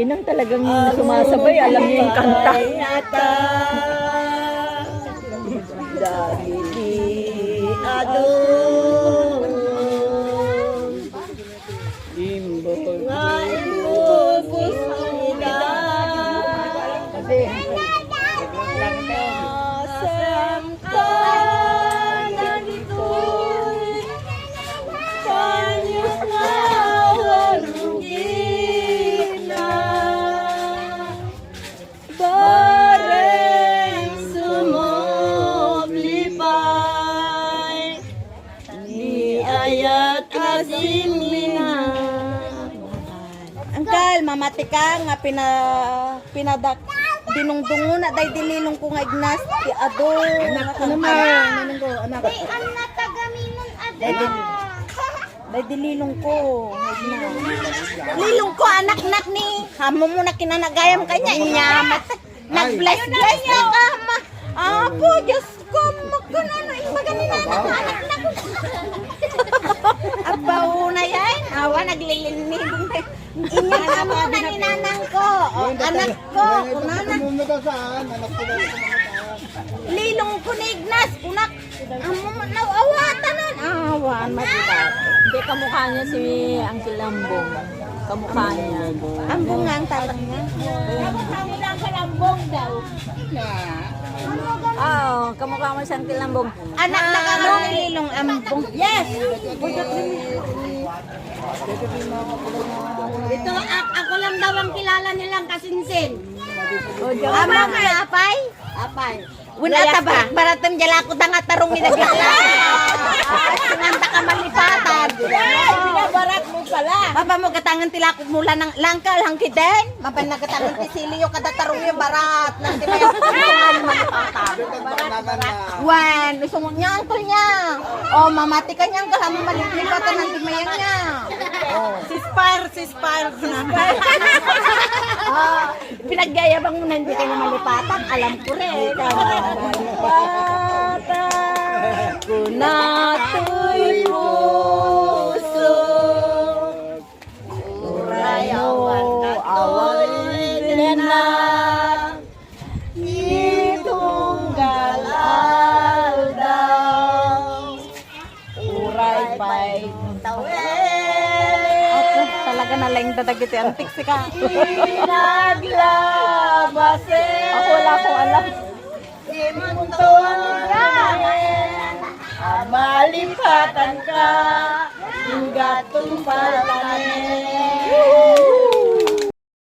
Inang talagang sumasabay, alam niyo yung kanta. Angkal, mamati ka nga pinadak dinungdungo na day dinilong ko nga ignas ti ado. Anak ko naman, ko, anak. Ay, ang natagaminon ado. Day dinilong ko nga ignas. Lilong ko anak-nak ni. Hamo mo na kinanagayam kanya inyamat. Nag-bless ka ma. Apo, Diyos ko, magkunan na maganin na anak-nak. Abaw na yan. Awa, naglilinigung na. Inya mo na ni nanang ko. O, anak ko. Kunana. Lilong ko ni Ignas. Kunak. Amo nawawatan nun. Awan, matibat. Hindi, kamukha niya si Uncle Lambong. Kamukha niya. Ambong nga ang talang niya. Kamukha mo lang sa lambong daw. Oo, kamukha mo si Uncle Lambong. Anak na ka nga ni Lilong ambong. Yes. Ito, ako lang daw ang kilala nilang kasinsin. Ama nga, apay? Apay. Wala ta ba? Baratem jala ko da nga tarong ni naglala. Singanta ka malipatan. Binabarat mo pala. Mapa mo katangan tilakog mula ng langkal hangkiden. Mapa nagkatangan ti silyo kada tarong yung barat. Nang di mayak kungan malipatan. Wan, isumot niya angkol niya. Oh, mamati ka niya angkol hamo malipatan ng timayang niya. Oh, sispar. Pinaggayabang mo na hindi kayo malipatan. Alam ko rin. Malipatan ko na to'y puso. Urayawan away na itunggal daw. Uray pa'y talaga na lang dadagit yung antik ka. Pinaglabas ako wala akong alam. Imuntuan ka, malipatan ka, hinggat tumpal ka